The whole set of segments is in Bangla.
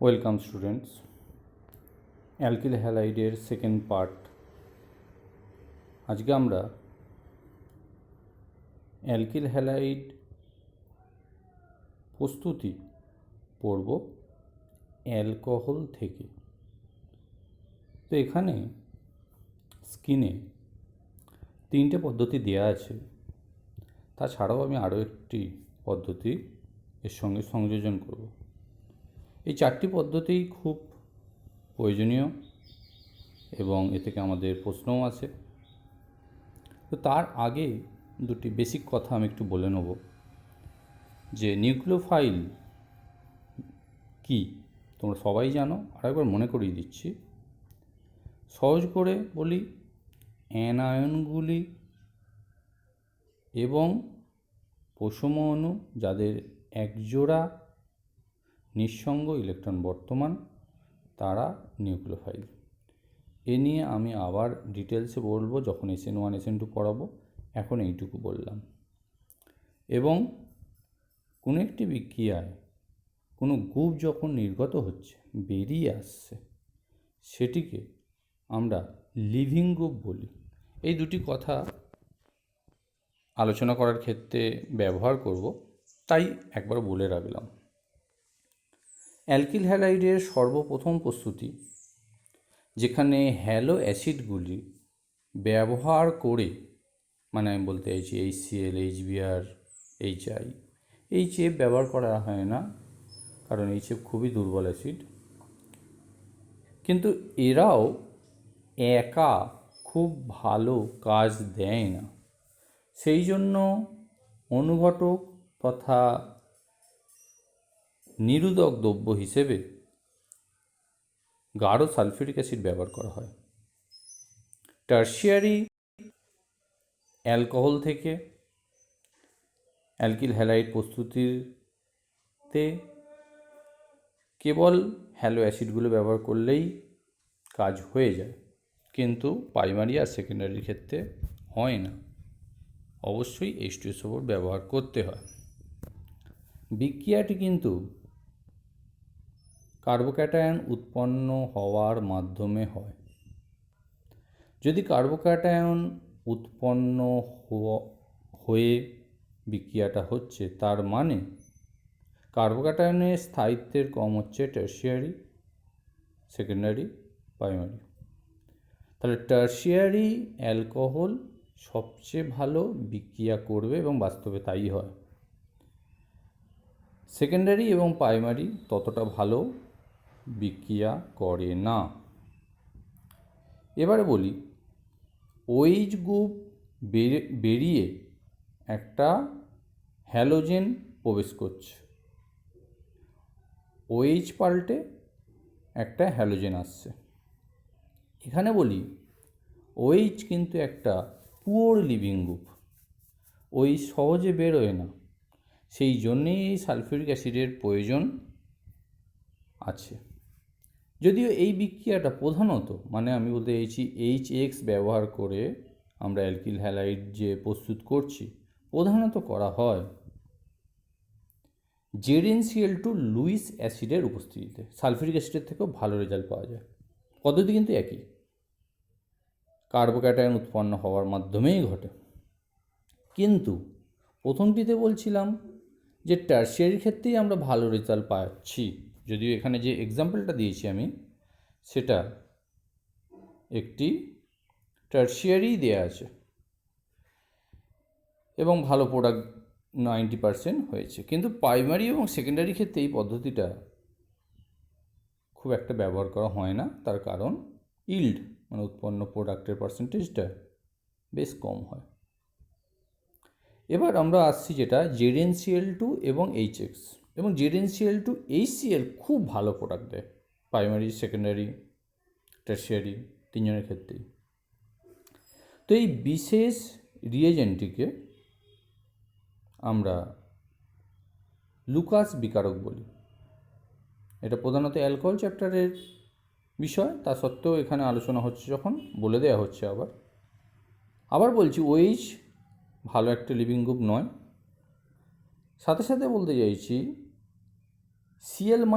ওয়েলকাম স্টুডেন্টস, অ্যালকিল হ্যালাইডের সেকেন্ড পার্ট। আজকে আমরা অ্যালকিল হ্যালাইড প্রস্তুতি পড়ব অ্যালকোহল থেকে। তো এখানে স্ক্রিনে 3টে পদ্ধতি দেওয়া আছে। তাছাড়াও আমি আরও একটি পদ্ধতি এর সঙ্গে সংযোজন করব। এই 4টি পদ্ধতিই খুব প্রয়োজনীয় এবং এ থেকে আমাদের প্রশ্নও আছে। তো তার আগে দুটি বেসিক কথা আমি একটু বলে নেব যে নিউক্লিওফাইল কি তোমরা সবাই জানো, আরেকবার মনে করিয়ে দিচ্ছি। সহজ করে বলি, অ্যানায়নগুলি এবং পশম অণু যাদের একজোড়া নিঃসঙ্গ ইলেকট্রন বর্তমান, তারা নিউক্লিওফাইল। এ নিয়ে আমি আবার ডিটেলসে বলবো যখন SN1 SN2 পড়াবো। এখন এইটুকু বললাম। এবং কোনো একটি বিক্রিয়ায় কোনো গ্রুপ যখন নির্গত হচ্ছে, বেরিয়ে আসছে, সেটিকে আমরা লিভিং গ্রুপ বলি। এই দুটি কথা আলোচনা করার ক্ষেত্রে ব্যবহার করব, তাই একবার বলে রাখলাম। অ্যালকিল হ্যালাইডের সর্বপ্রথম প্রস্তুতি, যেখানে হ্যালো অ্যাসিডগুলি ব্যবহার করে, মানে আমি বলতে চাইছি HCl, HBr, HI, HF ব্যবহার করা হয় না, কারণ HF খুবই দুর্বল অ্যাসিড। কিন্তু এরাও একা খুব ভালো কাজ দেয় না। সেই জন্য অনুঘটক তথা নিরোধক দ্রব্য হিসেবে গাঢ় সালফিউরিক অ্যাসিড ব্যবহার করা হয়। টারশিয়ারি অ্যালকোহল থেকে অ্যালকিল হ্যালাইড প্রস্তুতিতে কেবল হ্যালো অ্যাসিডগুলো ব্যবহার করলেই কাজ হয়ে যায়, কিন্তু প্রাইমারি আর সেকেন্ডারির ক্ষেত্রে হয় না। অবশ্যই H2SO4 ব্যবহার করতে হয়। বিক্রিয়াটি কিন্তু কার্বোক্যাটায়ন উৎপন্ন হওয়ার মাধ্যমে হয়। যদি কার্বোক্যাটায়ন উৎপন্ন হয়ে বিক্রিয়াটা হচ্ছে, তার মানে কার্বোক্যাটায়নের স্থায়িত্বের কম হচ্ছে টারশিয়ারি, সেকেন্ডারি, প্রাইমারি। তাহলে টারশিয়ারি অ্যালকোহল সবচেয়ে ভালো বিক্রিয়া করবে এবং বাস্তবে তাই হয়। সেকেন্ডারি এবং প্রাইমারি ততটা ভালো বিক্রিয়া করে না। এবারে বলি, OH গ্রুপ বেরিয়ে একটা হ্যালোজেন প্রবেশ করছে, OH পাল্টে একটা হ্যালোজেন আসছে। এখানে বলি OH কিন্তু একটা পুওর লিভিং গ্রুপ, OH সহজে বেরোয় না। সেই জন্যেই এই সালফিউরিক অ্যাসিডের প্রয়োজন আছে। যদিও এই বিক্রিয়াটা প্রধানত, মানে আমি বলতে চাইছি HX ব্যবহার করে আমরা অ্যালকিল হ্যালাইড যে প্রস্তুত করছি, প্রধানত করা হয় ZnCl2 লুইস অ্যাসিডের উপস্থিতিতে। সালফিউরিক অ্যাসিডের থেকেও ভালো রেজাল্ট পাওয়া যায়। পদ্ধতি কিন্তু একই, কার্বোক্যাটায়ন উৎপন্ন হওয়ার মাধ্যমেই ঘটে। কিন্তু প্রথমটিতে বলছিলাম যে টারশিয়ারির ক্ষেত্রেই আমরা ভালো রেজাল্ট পাচ্ছি, যদিও এখানে যে এক্সাম্পলটা দিয়েছি আমি, সেটা একটি টারশিয়ারি দেয়া আছে এবং ভালো প্রোডাক্ট 90% হয়েছে। কিন্তু প্রাইমারি এবং সেকেন্ডারি ক্ষেত্রে এই পদ্ধতিটা খুব একটা ব্যবহার করা হয় না। তার কারণ ইল্ড, মানে উৎপন্ন প্রোডাক্টের পার্সেন্টেজটা বেশ কম হয়। এবার আমরা আসছি যেটা ZnCl2 এবং HX, এবং ZnCl2 HCl খুব ভালো প্রোডাক্ট দেয় প্রাইমারি, সেকেন্ডারি, টারশিয়ারি তিনজনের ক্ষেত্রেই। তো এই বিশেষ রিয়েজেন্টটিকে আমরা লুকাস বিকারক বলি। এটা প্রধানত অ্যালকোহল চ্যাপ্টারের বিষয়, তা সত্ত্বেও এখানে আলোচনা হচ্ছে যখন বলে দেওয়া হচ্ছে। আবার বলছি, OH ভালো একটা লিভিং গ্রুপ নয়। সাথে সাথে বলতে চাইছি Cl-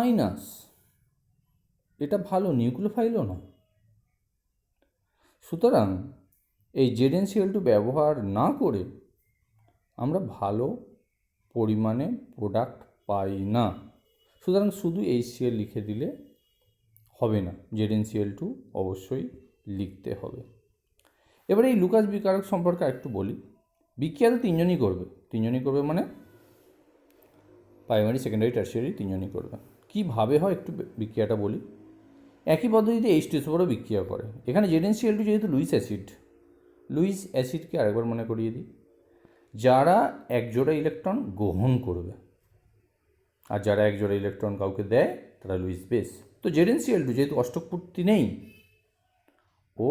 এটা ভালো নিউক্লিওফাইলও নয়। সুতরাং এই ZnCl2 ব্যবহার না করে আমরা ভালো পরিমাণে প্রোডাক্ট পাই না। সুতরাং শুধু HCl লিখে দিলে হবে না, ZnCl2 অবশ্যই লিখতে হবে। এবারে এই লুকাস বিকারক সম্পর্কে একটু বলি। বিক্রিয়া তো তিনজনই করবে মানে প্রাইমারি, সেকেন্ডারি, টারশিয়ারি তিনজনই করবে। কীভাবে হয় একটু বিক্রিয়াটা বলি। একই পদ্ধতিতে H2SO4ও বিক্রিয়া করে। এখানে ZnCl2 যেহেতু লুইস অ্যাসিডকে আরেকবার মনে করিয়ে দিই, যারা এক জোড়া ইলেকট্রন গ্রহণ করবে আর যারা এক জোড়া ইলেকট্রন কাউকে দেয় তারা লুইস বেস। তো ZnCl2 যেহেতু অষ্টক পূর্তি নেই, ও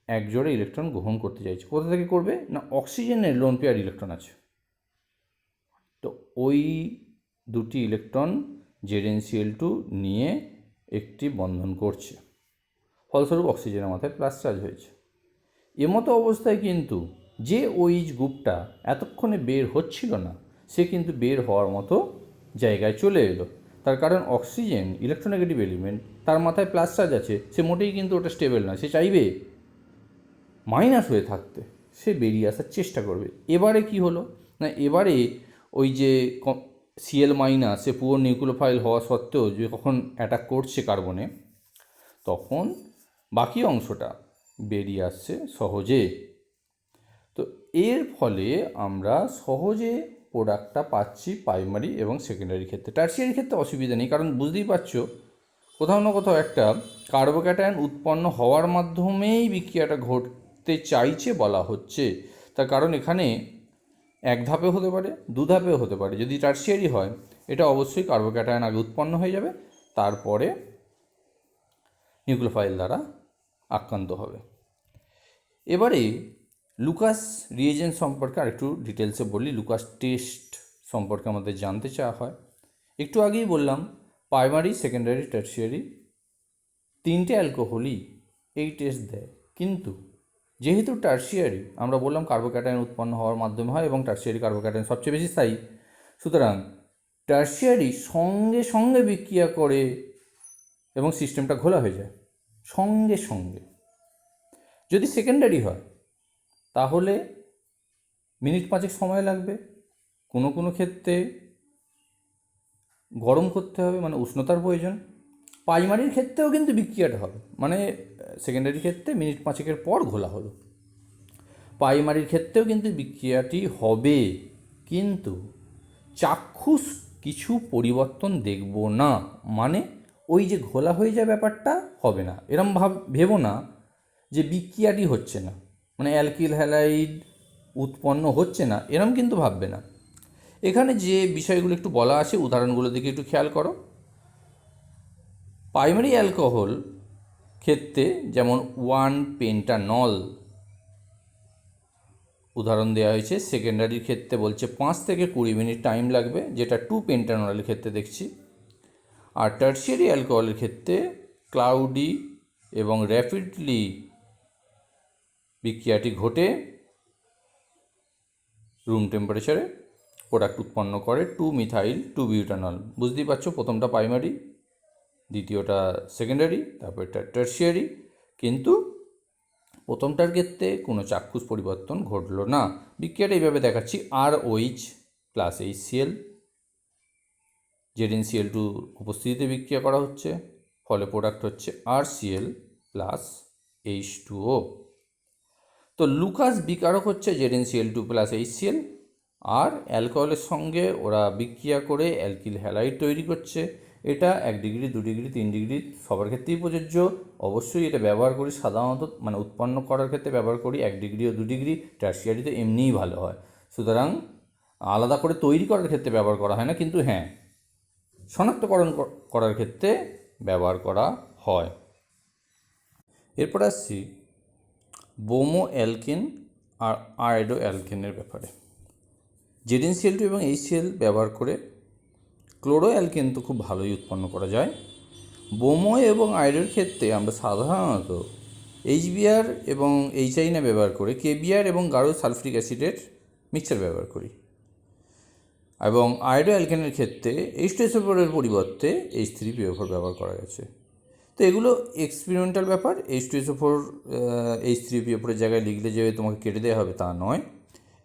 এক জোড়া ইলেকট্রন গ্রহণ করতে চাইছে। কোথা থেকে করবে না, অক্সিজেনের লোন পেয়ার ইলেকট্রন আছে, তো ওই দুটি ইলেকট্রন ZnCl2 নিয়ে একটি বন্ধন করছে, ফলস্বরূপ অক্সিজেনের মাথায় প্লাস চার্জ হয়েছে। এমতো অবস্থায় কিন্তু যে OH গ্রুপটা এতক্ষণে বের হচ্ছিল না, সে কিন্তু বের হওয়ার মতো জায়গায় চলে এলো। তার কারণ অক্সিজেন ইলেকট্রোনেগেটিভ এলিমেন্ট, তার মাথায় প্লাস চার্জ আছে, সে মোটেই কিন্তু ওটা স্টেবল না, সে চাইবে মাইনাস হয়ে থাকতে, সে বেরিয়ে আসার চেষ্টা করবে। এবারে কি হলো না, এবারে ওই যে Cl মাইনাস সে পুরো নিউক্লিওফাইল হওয়া সত্ত্বেও যে কখন অ্যাটাক করছে কার্বনে, তখন বাকি অংশটা বেরিয়ে আসছে সহজে। তো এর ফলে আমরা সহজে প্রোডাক্টটা পাচ্ছি প্রাইমারি এবং সেকেন্ডারি ক্ষেত্রে। টারশিয়ারি ক্ষেত্রে অসুবিধা নেই, কারণ বুঝতেই পারছো কোথাও না কোথাও একটা কার্বোক্যাটায়ন উৎপন্ন হওয়ার মাধ্যমেই বিক্রিয়াটা ঘটতে চাইছে বলা হচ্ছে। তার কারণ এখানে এক ধাপে হতে পারে, দু ধাপেও হতে পারে। যদি টারশিয়ারি হয়, এটা অবশ্যই কার্বোক্যাটায়ন আগে উৎপন্ন হয়ে যাবে, তারপরে নিউক্লিওফাইল দ্বারা আক্রান্ত হবে। এবারে লুকাস রিয়েজেন্ট সম্পর্কে আরেকটু ডিটেলসে বলি। লুকাস টেস্ট সম্পর্কে আমাদের জানতে চাওয়া হয়। একটু আগেই বললাম প্রাইমারি, সেকেন্ডারি, টারশিয়ারি তিনটে অ্যালকোহলই এই টেস্ট দেয়, কিন্তু যেহেতু টারশিয়ারি আমরা বললাম কার্বোক্যাটায়ন উৎপন্ন হওয়ার মাধ্যমে হয় এবং টারশিয়ারি কার্বোক্যাটায়ন সবচেয়ে বেশি স্থায়ী, সুতরাং টারশিয়ারি সঙ্গে সঙ্গে বিক্রিয়া করে এবং সিস্টেমটা ঘোলা হয়ে যায় সঙ্গে সঙ্গে। যদি সেকেন্ডারি হয় তাহলে মিনিট 5 সময় লাগবে, কোনো ক্ষেত্রে গরম করতে হবে, মানে উষ্ণতার প্রয়োজন। প্রাইমারির ক্ষেত্রেও কিন্তু বিক্রিয়াটা হবে, মানে সেকেন্ডারির ক্ষেত্রে মিনিট 5 পর ঘোলা হলো, প্রাইমারির ক্ষেত্রেও কিন্তু বিক্রিয়াটি হবে, কিন্তু চাক্ষুষ কিছু পরিবর্তন দেখব না। মানে ওই যে ঘোলা হয়ে যায় ব্যাপারটা হবে না। এরম ভেবো না যে বিক্রিয়াটি হচ্ছে না, মানে অ্যালকিল হ্যালাইড উৎপন্ন হচ্ছে না, এরম কিন্তু ভাববে না। এখানে যে বিষয়গুলো একটু বলা আছে, উদাহরণগুলো দিকে একটু খেয়াল করো। প্রাইমারি অ্যালকোহল ক্ষেত্রে যেমন 1 পেন্টানল উদাহরণ দেওয়া হয়েছে, সেকেন্ডারির ক্ষেত্রে বলছে 5 থেকে 20 মিনিট টাইম লাগবে, যেটা 2 পেন্টানলের ক্ষেত্রে দেখছি। আর টারশিয়ারি অ্যালকোহলের ক্ষেত্রে ক্লাউডি এবং র্যাপিডলি বিক্রিয়াটি ঘটে রুম টেম্পারেচারে প্রোডাক্ট উৎপন্ন করে 2 মিথাইল 2 বিউটানল। বুঝতেই পারছো, প্রথমটা প্রাইমারি, দ্বিতীয়টা সেকেন্ডারি, তারপরটা টারশিয়ারি, কিন্তু প্রথমটার ক্ষেত্রে কোনো চাক্ষুষ পরিবর্তন ঘটলো না। বিক্রিয়াটা এইভাবে দেখাচ্ছি, ROH প্লাস HCl ZnCl2 উপস্থিতিতে বিক্রিয়া করা হচ্ছে, ফলে প্রোডাক্ট হচ্ছে RCl প্লাস H2O। তো লুকাস বিকারক হচ্ছে ZnCl2 প্লাস HCl, আর অ্যালকোহলের সঙ্গে ওরা বিক্রিয়া করে অ্যালকিল হ্যালাইড তৈরি করছে। এটা 1 ডিগ্রি 2 ডিগ্রি 3 ডিগ্রি সবার ক্ষেত্রেই প্রযোজ্য। অবশ্যই এটা ব্যবহার করি সাধারণত, মানে উৎপন্ন করার ক্ষেত্রে ব্যবহার করি 1 ডিগ্রি ও 2 ডিগ্রি। টারশিয়ারিতে এমনিই ভালো হয়, সুতরাং আলাদা করে তৈরি করার ক্ষেত্রে ব্যবহার করা হয় না, কিন্তু হ্যাঁ শনাক্তকরণ করার ক্ষেত্রে ব্যবহার করা হয়। এরপর আসছি ব্রোমো অ্যালকেন আর আয়োডো অ্যালকেনের ব্যাপারে। ZnCl2 এবং HCl ব্যবহার করে ক্লোরো অ্যালকেন তো খুব ভালোই উৎপন্ন করা যায়। ব্রোমো এবং আয়োডোর ক্ষেত্রে আমরা সাধারণত HBr এবং HI না ব্যবহার করে KBr এবং গাঢ় সালফিউরিক অ্যাসিডের মিক্সচার ব্যবহার করি। এবং আয়োডো অ্যালকেনের ক্ষেত্রে H2SO4 এর পরিবর্তে H3PO4 ব্যবহার করা গেছে। তো এগুলো এক্সপেরিমেন্টাল ব্যাপার। H2SO4 H3PO4 জায়গায় লিখলে যে তোমাকে কেটে দেওয়া হবে তা নয়,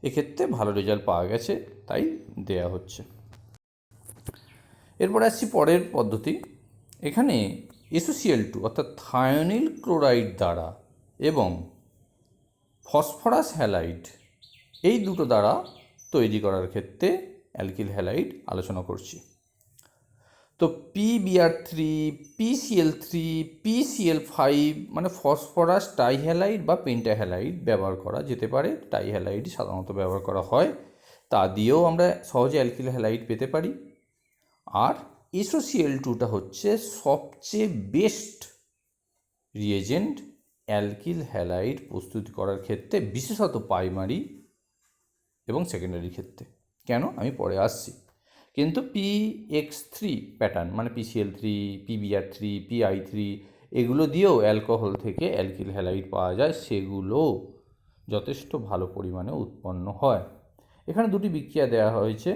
এক্ষেত্রে ভালো রেজাল্ট পাওয়া গেছে তাই দেয়া হচ্ছে। এরপর আসছি পরের পদ্ধতি। এখানে SOCl2 অর্থাৎ থায়োনিল ক্লোরাইড দ্বারা এবং ফসফরাস হ্যালাইড এই দুটো দ্বারা তৈরি করার ক্ষেত্রে অ্যালকিল হ্যালাইড আলোচনা করছি। তো PBr3, PCl3, PCl5 মানে ফসফরাস টাইহ্যালাইড বা পেন্টাহ্যালাইড ব্যবহার করা যেতে পারে। টাইহ্যালাইড সাধারণত ব্যবহার করা হয়, তা দিয়েও আমরা সহজে অ্যালকিল হ্যালাইড পেতে পারি। আর SOCl2টা হচ্ছে সবচেয়ে বেস্ট রিয়েজেন্ট অ্যালকিল হ্যালাইড প্রস্তুত করার ক্ষেত্রে, বিশেষত প্রাইমারি এবং সেকেন্ডারি ক্ষেত্রে। কেন আমি পরে আসছি। কিন্তু PX3 প্যাটার্ন মানে PCl3, PBr3, PI3 এগুলো দিয়েও অ্যালকোহল থেকে অ্যালকিল হ্যালাইড পাওয়া যায়, সেগুলো যথেষ্ট ভালো পরিমাণে উৎপন্ন হয়। এখানে দুটি বিক্রিয়া দেওয়া হয়েছে,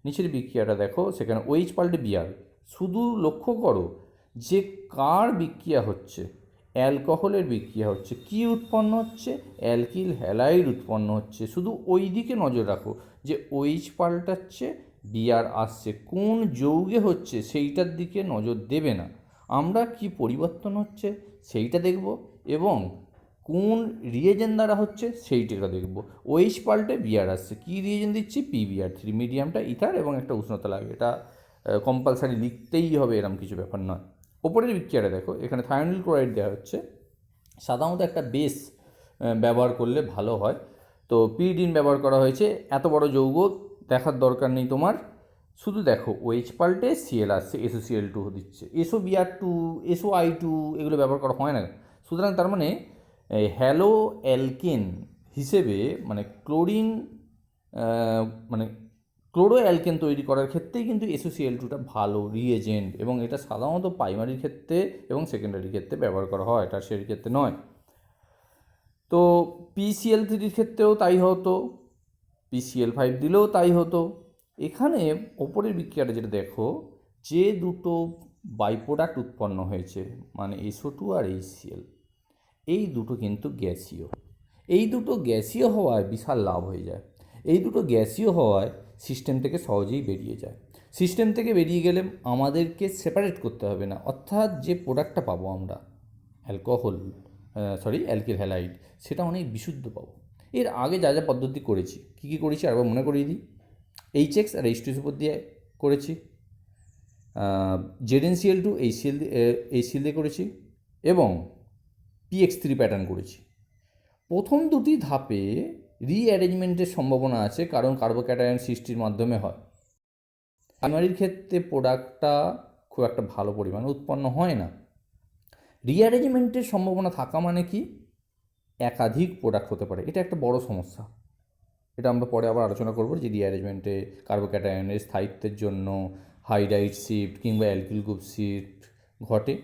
নিচের বিক্রিয়াটা দেখো, সেখানে OH পাল্টে Br। শুধু লক্ষ্য করো যে কার বিক্রিয়া হচ্ছে, অ্যালকোহলের বিক্রিয়া হচ্ছে। কি উৎপন্ন হচ্ছে? অ্যালকিল হ্যালাইড উৎপন্ন হচ্ছে। শুধু ওই দিকে নজর রাখো যে OH পাল্টাচ্ছে, Br আসছে, কোন যৌগে হচ্ছে সেইটার দিকে নজর দেবে না। আমরা কি পরিবর্তন হচ্ছে সেইটা দেখব এবং কোন রিয়েজেন্ট দ্বারা হচ্ছে সেইটা দেখব। OH পাল্টে Br আসছে, কী রিয়েজেন্ট দিচ্ছি? PBr3, মিডিয়ামটা ইথার এবং একটা উষ্ণতা লাগে, এটা কম্পালসারি লিখতেই হবে এরম কিছু ব্যাপার নয়। ওপরের বিক্রিয়াটা দেখো, এখানে থায়োনিল ক্লোরাইড দেওয়া হচ্ছে। সাধারণত একটা বেস ব্যবহার করলে ভালো হয়, তো পিরিডিন ব্যবহার করা হয়েছে। এত বড় যৌগ দেখার দরকার নেই তোমার, শুধু দেখো OH পাল্টে Cl আসছে, SOCl2 দিচ্ছে, SOBr2, SOI2 এগুলো ব্যবহার করা হয় না। সুতরাং তার মানে হ্যালো অ্যালকেন হিসেবে মানে ক্লোরিন মানে ক্লোরো অ্যালকেন তৈরি করার ক্ষেত্রেই কিন্তু SOCl2টা ভালো রিয়েজেন্ট, এবং এটা সাধারণত প্রাইমারির ক্ষেত্রে এবং সেকেন্ডারি ক্ষেত্রে ব্যবহার করা হয়, টারশিয়ারি ক্ষেত্রে নয়। তো PCl3 ক্ষেত্রেও তাই হতো, PCl5 দিলেও তাই হতো। এখানে ওপরের বিক্রিয়াটা যেটা দেখো, যে দুটো বাইপ্রোডাক্ট উৎপন্ন হয়েছে মানে SO2 আর HCl, এই দুটো কিন্তু গ্যাসীয়। এই দুটো গ্যাসীয় হওয়ায় বিশাল লাভ হয়ে যায়। এই দুটো গ্যাসীয় হওয়ায় সিস্টেম থেকে সহজেই বেরিয়ে যায়। সিস্টেম থেকে বেরিয়ে গেলে আমাদেরকে সেপারেট করতে হবে না, অর্থাৎ যে প্রোডাক্টটা পাবো আমরা অ্যালকিল হ্যালাইড, সেটা অনেক বিশুদ্ধ পাবো। এর আগে যা যা পদ্ধতি করেছি, কী কী করেছি আরেকবার মনে করিয়ে দিই। HX আর H2SO4 দিয়ে করেছি, ZnCl2 HCl দিয়ে করেছি এবং PX3 প্যাটার্ন করেছি। প্রথম দুটি ধাপে রিঅ্যারেঞ্জমেন্টের সম্ভাবনা আছে, কারণ কার্বোক্যাটায়ন সৃষ্টির মাধ্যমে হয়। প্রাইমারির ক্ষেত্রে প্রোডাক্টটা খুব একটা ভালো পরিমাণে উৎপন্ন হয় না। রিঅ্যারেঞ্জমেন্টের সম্ভাবনা থাকা মানে কি? একাধিক প্রোডাক্ট হতে পারে, এটা একটা বড় সমস্যা। এটা আমরা পরে আবার আলোচনা করব যে রিঅ্যারেঞ্জমেন্টে কার্বোক্যাটায়নের স্থায়িত্বের জন্য হাইড্রাইড শিফট কিংবা অ্যালকিল গ্রুপ শিফট ঘটে,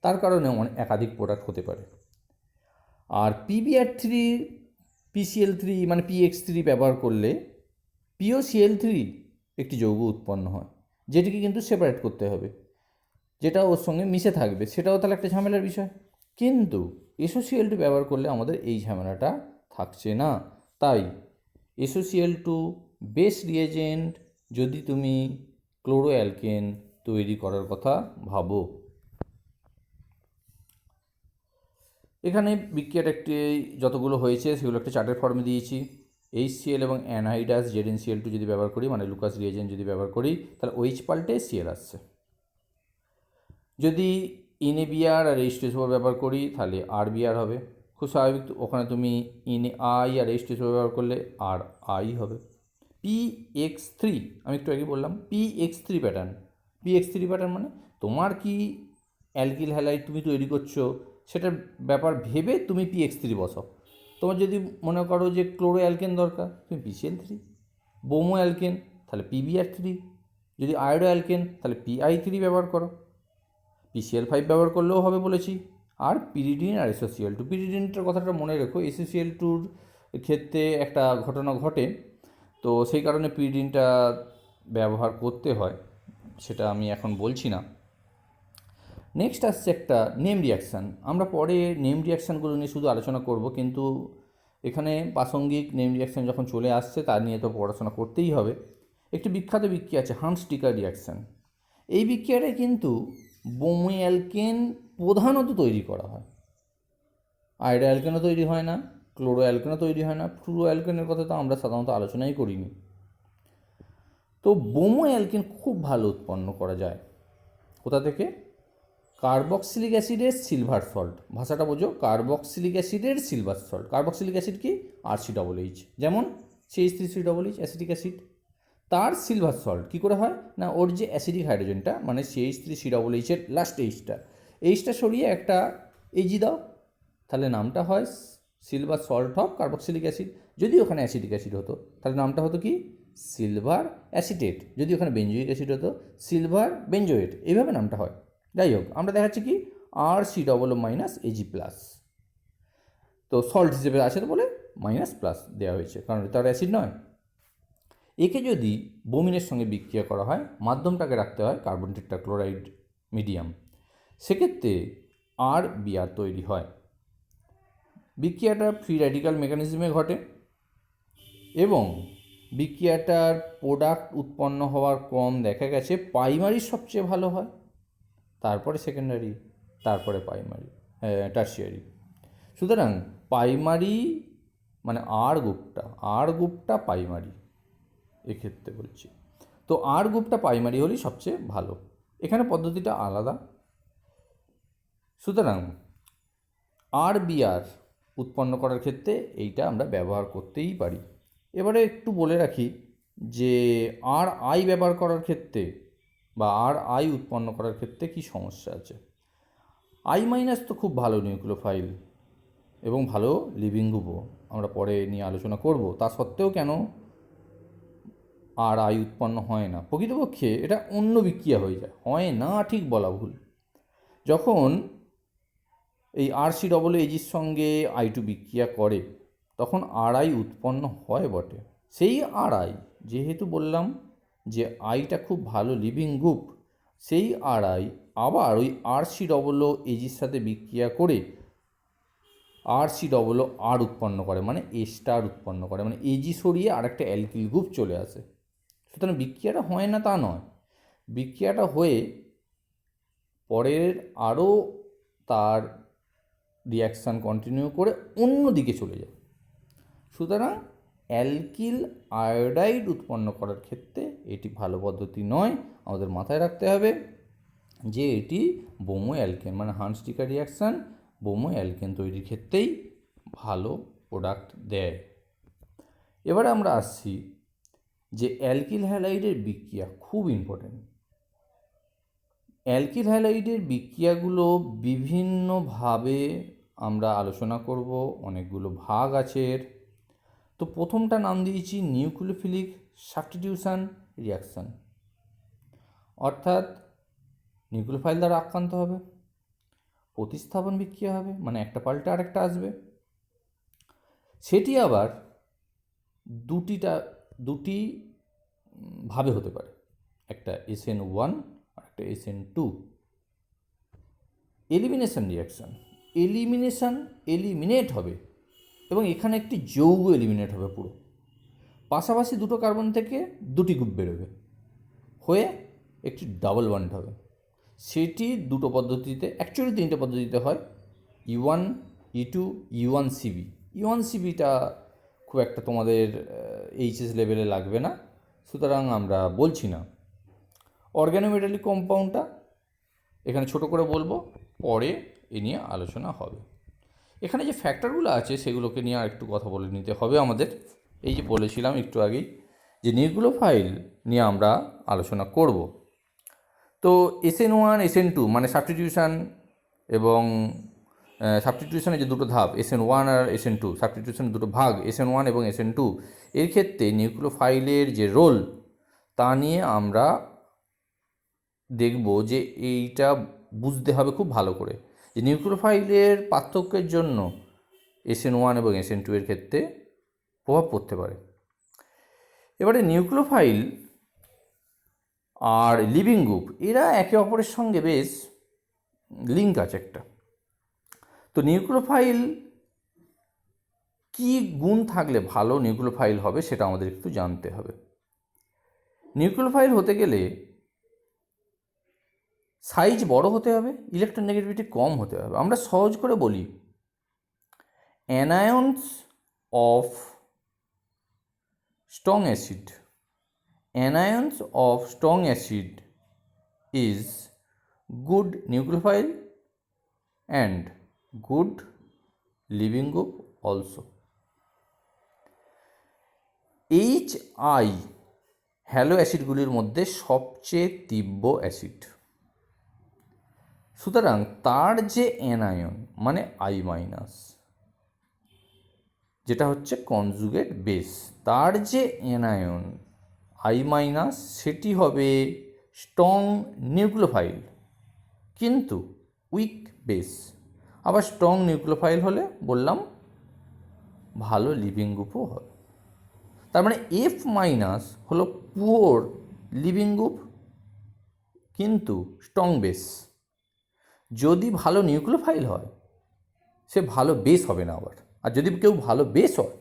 তার কারণে একাধিক প্রোডাক্ট হতে পারে। আর PBr3 PCl3 মানে PX3 ব্যবহার করলে POCl3 একটি যৌগ উৎপন্ন হয়, যেটিকে কিন্তু সেপারেট করতে হবে, যেটা ওর সঙ্গে মিশে থাকবে, সেটাও তাহলে একটা ঝামেলার বিষয়। কিন্তু SOCl2 ব্যবহার করলে আমাদের এই ঝামেলাটা থাকছে না। তাই SOCl2 বেস রিয়েজেন্ট যদি তুমি ক্লোরো অ্যালকেন তৈরি করার কথা ভাবো। এখানে বিক্রিয়াটা একটি যতগুলো হয়েছে সেগুলো একটা চার্টের ফর্মে দিয়েছি। HCl এবং অ্যানহাইডাস ZnCl2 যদি ব্যবহার করি মানে লুকাস রিয়েজেন্ট যদি ব্যবহার করি, তাহলে OH পাল্টে Cl আসছে। যদি NaBr আর H2SO4 ব্যবহার করি তাহলে RBr হবে, খুব স্বাভাবিক। ওখানে তুমি NaI আর H2SO4 ব্যবহার করলে RI হবে। PX3 আমি একটু আগে বললাম PX3 প্যাটার্ন মানে তোমার কি অ্যালকিল হ্যালাইড তুমি তৈরি করছো সেটার ব্যাপার ভেবে তুমি PX3 বসাও। তোমার যদি মনে করো যে ক্লোরো অ্যালকেন দরকার, তুমি PCl3, বোমো অ্যালকেন তাহলে PBr3, যদি আয়োডো অ্যালকেন তাহলে PI3 ব্যবহার করো। PCl5 ব্যবহার করলেও হবে বলেছি। আর পিরিডিন আর SOCl2, পিরিডিনটার কথাটা মনে রেখো, SOCl2র ক্ষেত্রে একটা ঘটনা ঘটে, তো সেই কারণে পিরিডিনটা ব্যবহার করতে হয়, সেটা আমি এখন বলছি না। নেক্সট আসছে একটা নেম রিয়াকশান। আমরা পরে নেম রিয়াকশানগুলো নিয়ে শুধু আলোচনা করব, কিন্তু এখানে প্রাসঙ্গিক নেম রিয়াকশান যখন চলে আসছে তার নিয়ে তো পড়াশোনা করতেই হবে। একটি বিখ্যাত বিক্রিয়া আছে হান্স-স্টিকার রিয়াকশান। এই বিক্রিয়াটায় কিন্তু বোম্বে অ্যালকেন প্রধানত তৈরি করা হয়। আয়োডো অ্যালকেনও তৈরি হয় না, ক্লোরো অ্যালকেনও তৈরি হয় না, ফ্লুরো অ্যালকেনের কথা তো আমরা সাধারণত আলোচনাই করিনি। তো বোম্বে অ্যালকেন খুব ভালো উৎপন্ন করা যায় কোথা থেকে? কার্বক্সিলিক অ্যাসিডের সিলভার সল্ট। ভাষাটা বোঝো, কার্বক্সিলিক অ্যাসিডের সিলভার সল্ট। কার্বক্সিলিক অ্যাসিড কি? RCOOH, যেমন CH3COOH অ্যাসিটিক অ্যাসিড, তার সিলভার সল্ট কী করে হয় না, ওর যে অ্যাসিডিক হাইড্রোজেনটা মানে CH3COOH এর লাস্ট এইচটা সরিয়ে একটা AG দাও, তাহলে নামটা হয় silver salt of carboxylic acid. যদি ওখানে অ্যাসিডিক অ্যাসিড হতো তাহলে নামটা হতো কি? Silver acetate. যদি ওখানে বেঞ্জোইক অ্যাসিড হতো সিলভার বেঞ্জোয়েট। এইভাবে নামটা হয়। যাই হোক, আমরা দেখাচ্ছি কি RCOO-AG+। তো সল্ট হিসেবে আছে তো বলে মাইনাস প্লাস দেওয়া হয়েছে, কারণ এটা আর অ্যাসিড নয়। একে যদি বোমিনের সঙ্গে বিক্রিয়া করা হয়, মাধ্যমটাকে রাখতে হয় কার্বন টেট্রাক্লোরাইড মিডিয়াম, সেক্ষেত্রে RBr তৈরি হয়। বিক্রিয়াটা ফ্রি র্যাডিক্যাল মেকানিজমে ঘটে এবং বিক্রিয়াটার প্রোডাক্ট উৎপন্ন হওয়ার ক্রম দেখা গেছে প্রাইমারি সবচেয়ে ভালো হয়, তারপরে সেকেন্ডারি, তারপরে টারশিয়ারি। সুতরাং প্রাইমারি মানে আর গ্রুপটা প্রাইমারি এক্ষেত্রে বলছি। তো আর গ্রুপটা প্রাইমারি হলেই সবচেয়ে ভালো। এখানে পদ্ধতিটা আলাদা। সুতরাং RBr উৎপন্ন করার ক্ষেত্রে এইটা আমরা ব্যবহার করতেই পারি। এবারে একটু বলে রাখি যে RI ব্যবহার করার ক্ষেত্রে বা RI উৎপন্ন করার ক্ষেত্রে কি সমস্যা আছে। I- তো খুব ভালো নিউক্লিওফাইল এবং ভালো লিভিং গ্রুপও, আমরা পরে নিয়ে আলোচনা করব। তা সত্ত্বেও কেন RI উৎপন্ন হয় না? প্রকৃতপক্ষে এটা অন্য বিক্রিয়া হয়ে যায়, হয় না ঠিক বলা ভুল। যখন এই RCOOAG's সঙ্গে I2 বিক্রিয়া করে তখন RI উৎপন্ন হয় বটে। সেই RI, যেহেতু বললাম যে আইটা খুব ভালো লিভিং গ্রুপ, সেই RI আবার ওই RCOOAG's সাথে বিক্রিয়া করে RCOOR উৎপন্ন করে, মানে A স্টার উৎপন্ন করে, মানে AG সরিয়ে আর একটা অ্যালকিল গ্রুপ চলে আসে। সুতরাং বিক্রিয়াটা হয় না তা নয়, বিক্রিয়াটা হয়ে পরের আরও তার রিয়াকশান কন্টিনিউ করে অন্য দিকে চলে যায়। সুতরাং অ্যালকিল আয়োডাইড উৎপন্ন করার ক্ষেত্রে এটি ভালো পদ্ধতি নয়। আমাদের মাথায় রাখতে হবে যে এটি বোম্বে অ্যালকেন মানে হান্স-স্টিকার রিয়াকশান বোম্বে অ্যালকেন তৈরির ক্ষেত্রেই ভালো প্রোডাক্ট দেয়। এবারে আমরা আসছি যে অ্যালকিল হ্যালাইডের বিক্রিয়া খুব ইম্পর্টেন্ট। অ্যালকিল হ্যালাইডের বিক্রিয়াগুলো বিভিন্নভাবে আমরা আলোচনা করব, অনেকগুলো ভাগ আছে এর। তো প্রথমটা নাম দিয়েছি নিউক্লিওফিলিক সাবস্টিটিউশন রিয়াকশান, অর্থাৎ নিউক্লিওফাইল দ্বারা আক্রান্ত হবে, প্রতিস্থাপন বিক্রিয়া হবে, মানে একটা পাল্টে আরেকটা আসবে। সেটি আবার দুটি ভাবে হতে পারে, একটা SN1 আর একটা SN2। এলিমিনেশন রিয়াকশান, এলিমিনেট হবে এবং এখানে একটি যৌগ এলিমিনেট হবে পুরো। পাশাপাশি দুটো কার্বন থেকে দুটি গ্রুপ বেরোবে, হয়ে একটি ডাবল বন্ড হবে। সেটি দুটো পদ্ধতিতে, অ্যাকচুয়ালি তিনটে পদ্ধতিতে হয়, E1, E2, E1CB। E1CBটা খুব একটা তোমাদের HS লেভেলে লাগবে না, সুতরাং আমরা বলছি না। অর্গানোমেটালিক কম্পাউন্ডটা এখানে ছোট করে বলবো, পরে এ নিয়ে আলোচনা হবে। এখানে যে ফ্যাক্টরগুলো আছে সেগুলোকে নিয়ে আর একটু কথা বলে নিতে হবে আমাদের। এই যে বলেছিলাম একটু আগেই যে নিউক্লিওফাইল নিয়ে আমরা আলোচনা করব। তো SN1, SN2 মানে সাবস্টিটিউশন এবং সাবস্টিটিউশনের যে দুটো ধাপ SN1 আর SN2, সাবস্টিটিউশনের দুটো ভাগ SN1 এবং SN2, এর ক্ষেত্রে নিউক্লিওফাইলের যে রোল তা নিয়ে আমরা দেখব যে এইটা বুঝতে হবে খুব ভালো করে যে নিউক্লিওফাইলের পার্থক্যের জন্য SN1 এবং SN2 এর ক্ষেত্রে প্রভাব পড়তে পারে। এবারে নিউক্লিওফাইল আর লিভিং গ্রুপ এরা একে অপরের সঙ্গে বেশ লিঙ্ক আছে একটা। তো নিউক্লিওফাইল কি গুণ থাকলে ভালো নিউক্লিওফাইল হবে সেটা আমাদের একটু জানতে হবে। নিউক্লিওফাইল হতে গেলে সাইজ বড় হতে হবে, ইলেকট্রোনেগেটিভিটি কম হতে হবে। আমরা সহজ করে বলি, anions of strong acid, anions of strong acid is good nucleophile and good leaving group also. HI halo অ্যাসিডগুলির মধ্যে সবচেয়ে তীব্র অ্যাসিড, সুতরাং তার যে অ্যানায়ন মানে I মাইনাস, যেটা হচ্ছে কনজুগেট বেস, তার যে অ্যানায়ন I মাইনাস সেটি হবে স্ট্রং নিউক্লিওফাইল কিন্তু উইক বেস। আবার স্ট্রং নিউক্লিওফাইল হলে বললাম ভালো লিভিং গ্রুপও হবে। তার মানে F মাইনাস হলো পুওর লিভিং গ্রুপ কিন্তু স্ট্রং বেস। যদি ভালো নিউক্লিওফাইল হয় সে ভালো বেস হবে না আবার, আর যদি কেউ ভালো বেস হয়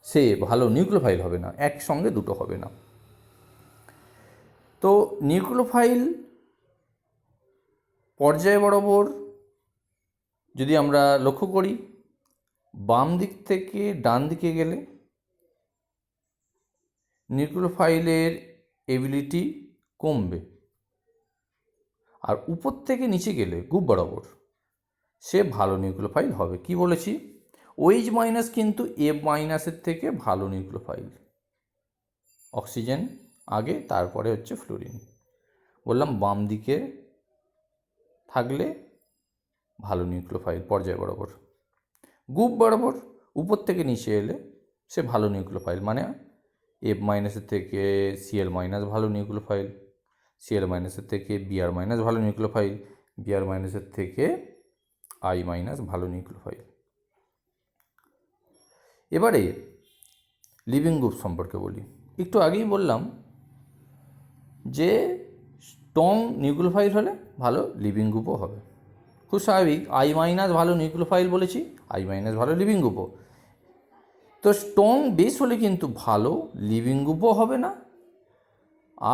সে ভালো নিউক্লিওফাইল হবে না, একসঙ্গে দুটো হবে না। তো নিউক্লিওফাইল পর্যায় বরাবর যদি আমরা লক্ষ্য করি, বাম দিক থেকে ডান দিকে গেলে নিউক্লিওফাইলের এবিলিটি কমবে, আর উপর থেকে নিচে গেলে গ্রুপ বরাবর সে ভালো নিউক্লিওফাইল হবে। কি বলেছি, OH মাইনাস কিন্তু F মাইনাসের থেকে ভালো নিউক্লিওফাইল, অক্সিজেন আগে তারপরে হচ্ছে ফ্লোরিন। বললাম বাম দিকে থাকলে ভালো নিউক্লিওফাইল পর্যায় বরাবর, গ্রুপ বরাবর উপর থেকে নিচে এলে সে ভালো নিউক্লিওফাইল, মানে F মাইনাসের থেকে Cl মাইনাস ভালো নিউক্লিওফাইল, Cl মাইনাসের থেকে Br মাইনাস ভালো নিউক্লিওফাইল, Br মাইনাসের থেকে I মাইনাস ভালো নিউক্লিওফাইল। এবারে লিভিং গ্রুপ সম্পর্কে বলি। একটু আগেই বললাম যে স্ট্রং নিউক্লিওফাইল হলে ভালো লিভিং গ্রুপও হবে, খুব স্বাভাবিক। I মাইনাস ভালো নিউক্লিওফাইল বলেছি, I মাইনাস ভালো লিভিং গ্রুপও। তো স্ট্রং বেস হলে কিন্তু ভালো লিভিং গ্রুপও হবে না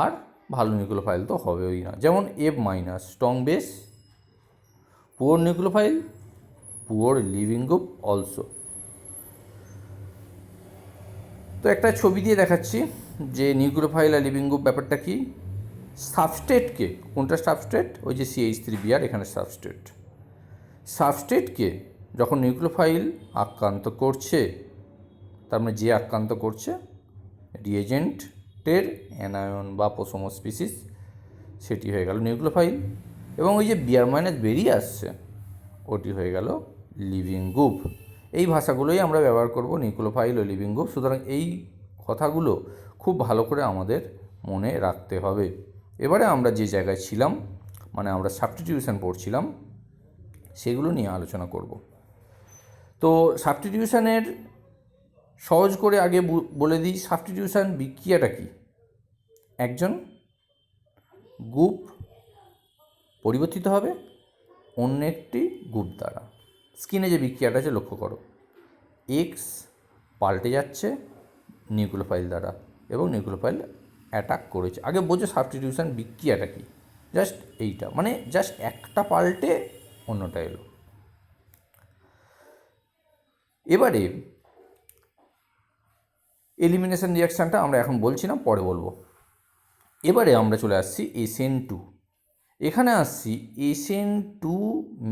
আর ভালো নিউক্লিওফাইল তো হবেই না। যেমন F minus strong base, poor nucleophile, poor living group also. তো একটা ছবি দিয়ে দেখাচ্ছি যে নিউক্লিওফাইল আর লিভিং গ্রুপ ব্যাপারটা কি। সাবস্ট্রেটকে, কোনটা সাবস্ট্রেট, ওই যে CH3Br এখানে সাবস্ট্রেট। সাবস্ট্রেটকে যখন নিউক্লিওফাইল আক্রান্ত করছে, তার মানে যে আক্রান্ত করছে রিয়েজেন্টের অ্যানায়ন বা প্রথম স্পিসিস, সেটি হয়ে গেল নিউক্লিওফাইল, এবং ওই যে Br মাইনাস বেরিয়ে আসছে ওটি হয়ে গেল লিভিং গ্রুপ। এই ভাষাগুলোই আমরা ব্যবহার করব, নিউক্লিওফাইল ও লিভিং গ্রুপ। সুতরাং এই কথাগুলো খুব ভালো করে আমাদের মনে রাখতে হবে। এবারে আমরা যে জায়গায় ছিলাম, মানে আমরা সাবস্টিটিউশন পড়ছিলাম, সেগুলো নিয়ে আলোচনা করব। তো সাবস্টিটিউশনের সহজ করে আগে বলে দিই, সাবস্টিটিউশন বিক্রিয়াটা কি। একজন গ্রুপ পরিবর্তিত হবে অন্য একটি গ্রুপ দ্বারা। স্ক্রিনে যে বিক্রিয়াটা আছে লক্ষ্য করো, X পাল্টে যাচ্ছে নিউক্লিওফাইল দ্বারা এবং নিউক্লিওফাইল অ্যাটাক করেছে। আগে বোঝো সাবস্টিটিউশন বিক্রিয়াটা কি, জাস্ট এইটা, মানে জাস্ট একটা পাল্টে অন্যটা এলো। এবারে এলিমিনেশন রিয়াকশানটা আমরা এখন বলছি না, পরে বলবো। এবারে আমরা চলে আসছি SN2। এখানে আসছি SN2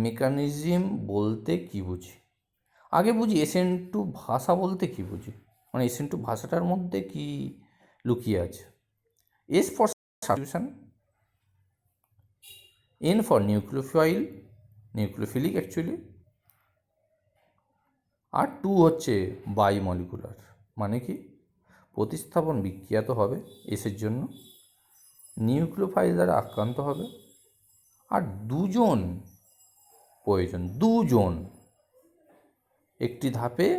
মেকানিজম বলতে কি বুঝি। আগে বুঝি SN2 ভাষা বলতে কি বুঝি, মানে SN2 ভাষাটার মধ্যে কি লুকিয়ে আছে। S for substitution, N for nucleophile, nucleophilic actually, আর 2 হচ্ছে বায়োমলিকুলার, মানে কি প্রতিস্থাপন বিক্রিয়া তো হবে এসের জন্য, নিউক্লিওফাইল দ্বারা আক্রান্ত হবে, আর দুজন প্রয়োজন, দুজন একটি ধাপে,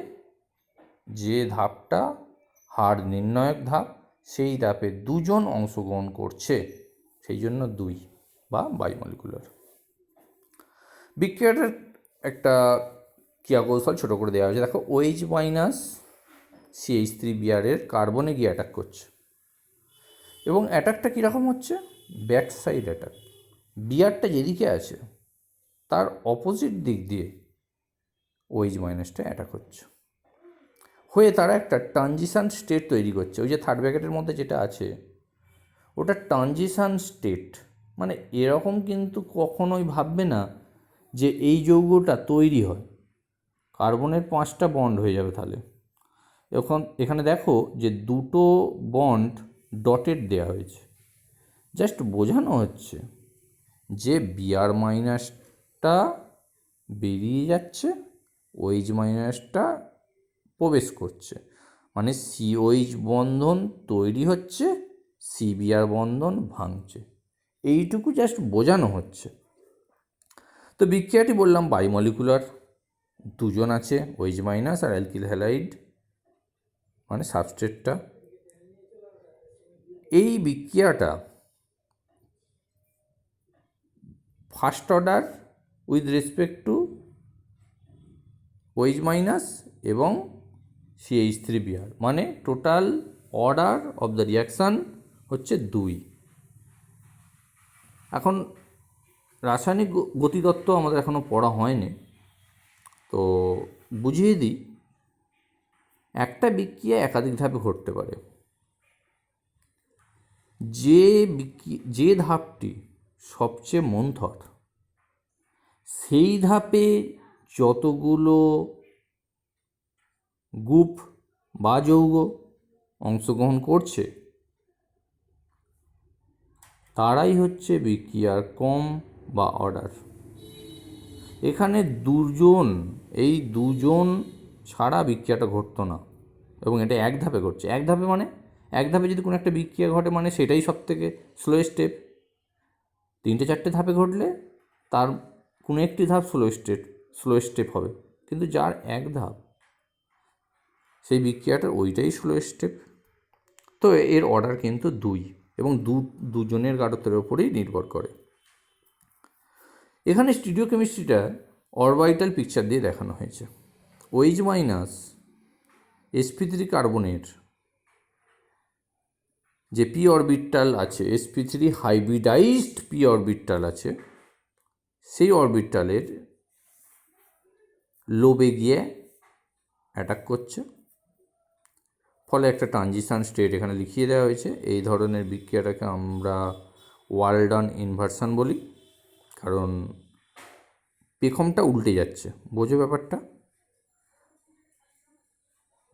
যে ধাপটা হার নির্ণায়ক ধাপ, সেই ধাপে দুজন অংশগ্রহণ করছে, সেই জন্য 2 বা বায়োমলিকুলার। বিক্রিয়াটার একটা ক্রিয়া কৌশল ছোটো করে দেওয়া হয়েছে। দেখো, OH মাইনাস CH3Br কার্বনে গিয়ে অ্যাটাক করছে, এবং অ্যাটাকটা কীরকম হচ্ছে? Back side attack. বিআরটা যেদিকে আছে তার অপোজিট দিক দিয়ে OH মাইনাসটা অ্যাটাক হচ্ছে, হয়ে তারা একটা ট্রানজিশান স্টেট তৈরি করছে। ওই যে থার্ড ব্র্যাকেটের মধ্যে যেটা আছে ওটা ট্রানজিশান স্টেট। মানে এরকম কিন্তু কখনোই ভাববে না যে এই যৌগটা তৈরি হয়, কার্বনের 5টা বন্ড হয়ে যাবে তাহলে। এখানে দেখো যে 2টো বন্ড ডটেড দেওয়া হয়েছে, জাস্ট বোঝানো হচ্ছে যে Br মাইনাসটা বেরিয়ে যাচ্ছে, OH মাইনাসটা প্রবেশ করছে, মানে COH বন্ধন তৈরি হচ্ছে, CBr বন্ধন ভাঙছে, এইটুকু জাস্ট বোঝানো হচ্ছে। তো বিক্রিয়াটি বললাম বায়োমলিকুলার, দুজন আছে OH মাইনাস আর অ্যালকিল হ্যালাইড মানে সাবস্ট্রেটটা। এই বিক্রিয়াটা first order with respect to OH minus এবং CH3Br, মানে total order of the reaction হচ্ছে 2। এখন রাসায়নিক গতিতত্ত্ব আমাদের এখনও পড়া হয়নি, তো বুঝিয়ে দিই। একটা বিক্রিয়া একাধিক ধাপে ঘটতে পারে। যে ধাপটি সবচেয়ে মন্থর, সেই ধাপে যতগুলো গ্রুপ বা যৌগ অংশগ্রহণ করছে তারাই হচ্ছে বিক্রিয়ার ক্রম বা অর্ডার। এখানে এই দুজন ছাড়া বিক্রিয়াটা ঘটতো না, এবং এটা এক ধাপে ঘটছে। এক ধাপে যদি কোনো একটা বিক্রিয়া ঘটে মানে সেটাই সব থেকে স্লো স্টেপ। 3-4টে ধাপে ঘটলে তার কোনো একটি ধাপ স্লো স্টেপ হবে, কিন্তু যার এক ধাপ সেই বিক্রিয়াটার ওইটাই স্লো স্টেপ। তো এর অর্ডার কিন্তু 2, এবং দুজনের গাঢ়ত্বের ওপরেই নির্ভর করে। এখানে স্টিরিওকেমিস্ট্রিটা অরবিটাল পিকচার দিয়ে দেখানো হয়েছে। OH মাইনাস sp3 কার্বনের যে p অরবিটাল আছে, sp3 হাইব্রিডাইজড p অরবিটাল আছে, সেই অরবিটালের লোবে গিয়ে অ্যাটাক করছে, ফলে একটা ট্রানজিশান স্টেট এখানে লিখিয়ে দেওয়া হয়েছে। এই ধরনের বিক্রিয়াটাকে আমরা ওয়ালডন ইনভার্সন বলি, কারণ পেখমটা উল্টে যাচ্ছে। বোঝো ব্যাপারটা?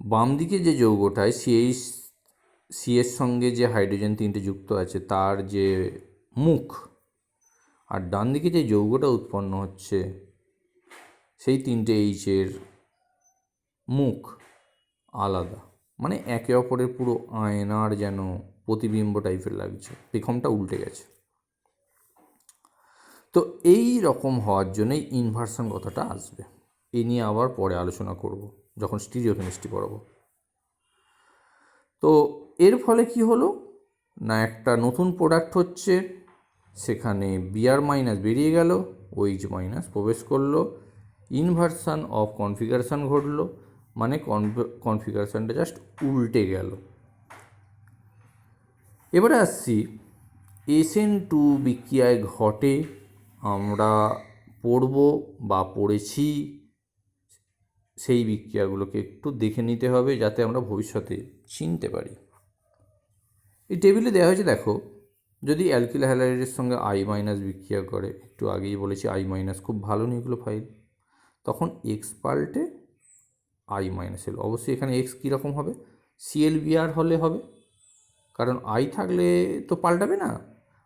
বাম দিকে যে যৌগটায় সি এর সঙ্গে যে হাইড্রোজেন 3টে যুক্ত আছে তার যে মুখ, আর ডান দিকে যে যৌগটা উৎপন্ন হচ্ছে সেই 3টে এইচের মুখ আলাদা, মানে একে অপরের পুরো আয়নার যেন প্রতিবিম্ব টাইপের লাগছে, পেখমটা উল্টে গেছে। তো এই রকম হওয়ার জন্যই ইনভার্সন কথাটা আসবে। এ নিয়ে আবার পরে আলোচনা করব যখন স্টিরিওকেমিস্ট্রি পড়াবো। তো এর ফলে কি হলো না, একটা নতুন প্রোডাক্ট হচ্ছে, সেখানে Br মাইনাস বেরিয়ে গেল, OH মাইনাস প্রবেশ করলো, ইনভার্সন অফ কনফিগারেশান ঘটলো, মানে কনফিগারেশানটা জাস্ট উল্টে গেল। এবারে আসছি SN2 বিক্রিয়ায় ঘটে, আমরা পড়ব বা পড়েছি, সেই বিক্রিয়াগুলোকে একটু দেখে নিতে হবে যাতে আমরা ভবিষ্যতে চিনতে পারি। এই টেবিলে দেওয়া হয়েছে, দেখো, যদি অ্যালকিল হ্যালাইডের সঙ্গে I মাইনাস বিক্রিয়া করে, একটু আগেই বলেছি I মাইনাস খুব ভালো নিউক্লিওফাইল, তখন X পাল্টে I মাইনাস এলো। অবশ্যই এখানে X কীরকম হবে? ClBr হলে হবে, কারণ I থাকলে তো পাল্টাবে না,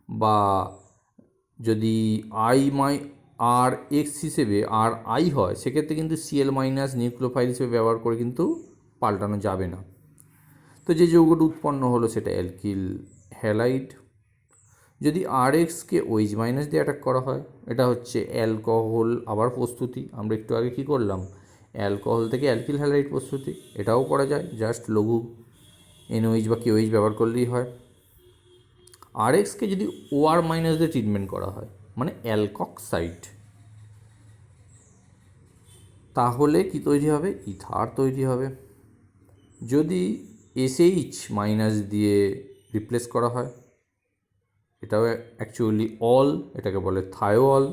বা যদি আর X হিসেবে আর I হয় সেক্ষেত্রে কিন্তু Cl মাইনাস নিউক্লিওফাইল হিসেবে ব্যবহার করে কিন্তু পাল্টানো যাবে না। তো যে যৌগটা উৎপন্ন হলো সেটা অ্যালকিল হ্যালাইড। যদি RXকে OH মাইনাস দিয়ে অ্যাটাক করা হয়, এটা হচ্ছে অ্যালকোহল আবার প্রস্তুতি। আমরা একটু আগে কী করলাম, অ্যালকোহল থেকে অ্যালকিল হ্যালাইড প্রস্তুতি, এটাও করা যায়, জাস্ট লঘু NOH বা KOH ব্যবহার করলেই হয়। RXকে যদি OR মাইনাস দিয়ে ট্রিটমেন্ট করা হয়, মানে অ্যালকক্সাইড, তাহলে কি তৈরি হবে? ইথার তৈরি হবে। যদি এসএইচ মাইনাস দিয়ে রিপ্লেস করা হয়, এটাও অ্যাকচুয়ালি অল, এটাকে বলে থায়োল।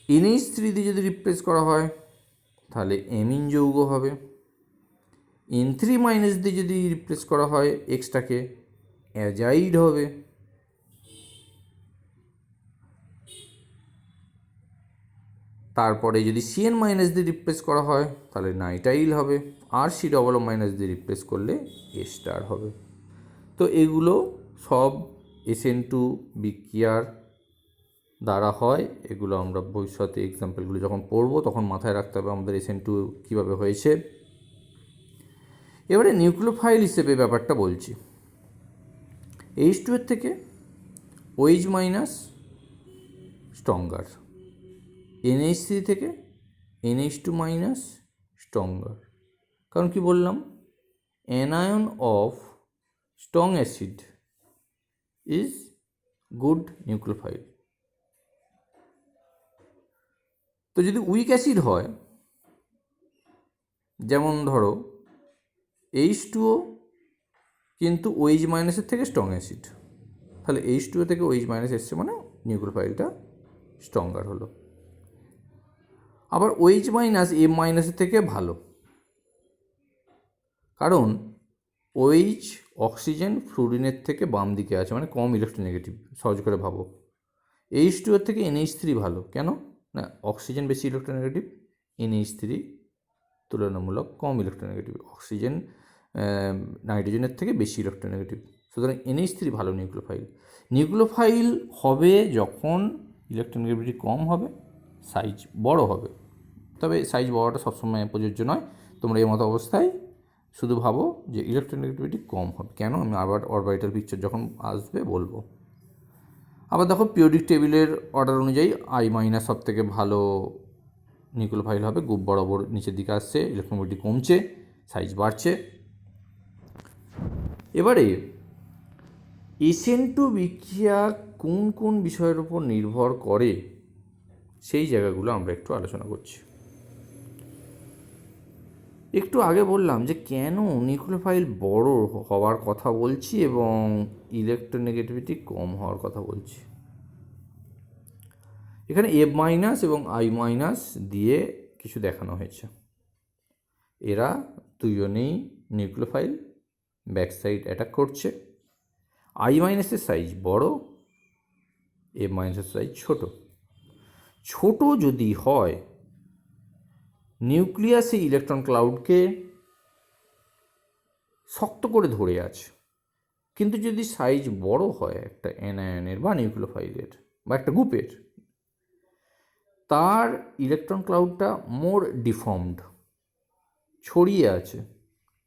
NH3 দিয়ে যদি রিপ্লেস করা হয় তাহলে এমিন যৌগ হবে। N3 মাইনাস দিয়ে যদি রিপ্লেস করা হয় এক্সটাকে, অ্যাজাইড হবে। তারপরে যদি CN মাইনাস দিয়ে রিপ্লেস করা হয় তাহলে নাইটাইল হবে। আর C মাইনাস দিয়ে রিপ্লেস করলে A স্টার হবে। তো এগুলো সব SN2 বিক্রিয়ার দ্বারা হয়। এগুলো আমরা ভবিষ্যতে এক্সাম্পলগুলো যখন পড়বো তখন মাথায় রাখতে হবে আমাদের SN2 কীভাবে হয়েছে। এবারে নিউক্লিওফাইল হিসেবে ব্যাপারটা বলছি। H2 এর থেকে OH মাইনাস স্ট্রঙ্গার, NH3 থেকে NH2 মাইনাস স্ট্রঙ্গার। কারণ কি বললাম? Anion of strong acid is good nucleophile. তো যদি উইক অ্যাসিড হয়, যেমন ধরো H2O কিন্তু OH মাইনাসের থেকে স্ট্রং অ্যাসিড, তাহলে H2O থেকে OH মাইনাস এসছে মানে নিউক্লিওফাইলটা স্ট্রঙ্গার হলো। আবার OH মাইনাস M মাইনাসের থেকে ভালো, কারণ OH অক্সিজেন ফ্লুরিনের থেকে বাম দিকে আছে, মানে কম ইলেকট্রোনেগেটিভ। সহজ করে ভাবো, H2 এর থেকে NH3 ভালো। কেন না? অক্সিজেন বেশি ইলেকট্রোনেগেটিভ, NH3 তুলনামূলক কম ইলেকট্রোনেগেটিভ। অক্সিজেন নাইট্রোজেনের থেকে বেশি ইলেকট্রোনেগেটিভ, সুতরাং NH3 ভালো নিউক্লিওফাইল। নিউক্লিওফাইল হবে যখন ইলেকট্রোনেগেটিভিটি কম হবে, সাইজ বড় হবে। তবে সাইজ বড়টা সবসময় প্রযোজ্য নয়। তোমরা এই মতো অবস্থায় শুধু ভাবো যে ইলেকট্রোনেগেটিভিটি কম হবে। কেন? আমি আবার অরবিটাল পিকচার যখন আসবে বলবো। আবার দেখো পিরিয়ডিক টেবিলের অর্ডার অনুযায়ী I মাইনাস সব থেকে ভালো নিউক্লিওফাইল হবে। গ্রুপ বরাবর নিচের দিকে আসছে, ইলেকট্রোনেগেটিভিটি কমছে, সাইজ বাড়ছে। এবারে SN2 বিক্রিয়া কোন কোন বিষয়ের উপর নির্ভর করে সেই জায়গাগুলো আমরা একটু আলোচনা করছি। একটু আগে বললাম যে কেন নিউক্লিওফাইল বড় হওয়ার কথা বলছি এবং ইলেকট্রোনেগেটিভিটি কম হওয়ার কথা বলছি। এখানে F মাইনাস এবং I মাইনাস দিয়ে কিছু দেখানো হয়েছে। এরা দুজনেই নিউক্লিওফাইল, ব্যাক সাইড অ্যাটাক করছে। I মাইনাসের সাইজ বড়, F মাইনাসের সাইজ ছোট। ছোট যদি হয়, নিউক্লিয়াসে ইলেকট্রন ক্লাউডকে শক্ত করে ধরে আছে। কিন্তু যদি সাইজ বড় হয় একটা অ্যানায়নের বা নিউক্লিওফাইলের বা একটা গ্রুপের, তার ইলেকট্রন ক্লাউডটা মোর ডিফর্মড, ছড়িয়ে আছে।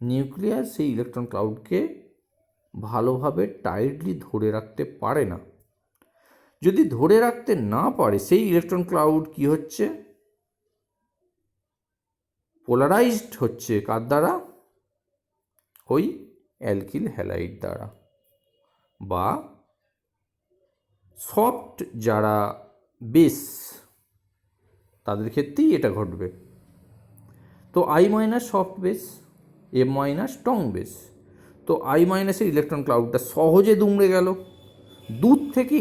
নিউক্লিয়াস সেই ইলেকট্রন ক্লাউডকে ভালোভাবে টাইটলি ধরে রাখতে পারে না। যদি ধরে রাখতে না পারে, সেই ইলেকট্রন ক্লাউড কি হচ্ছে? পোলারাইজড হচ্ছে কার দ্বারা? ওই অ্যালকিল হ্যালাইড দ্বারা, বা সফট যারা বেস তাদের ক্ষেত্রেই এটা ঘটবে। তো I minus soft base, M minus strong base. তো I মাইনাসের ইলেকট্রন ক্লাউডটা সহজে দুমড়ে গেল। দূর থেকে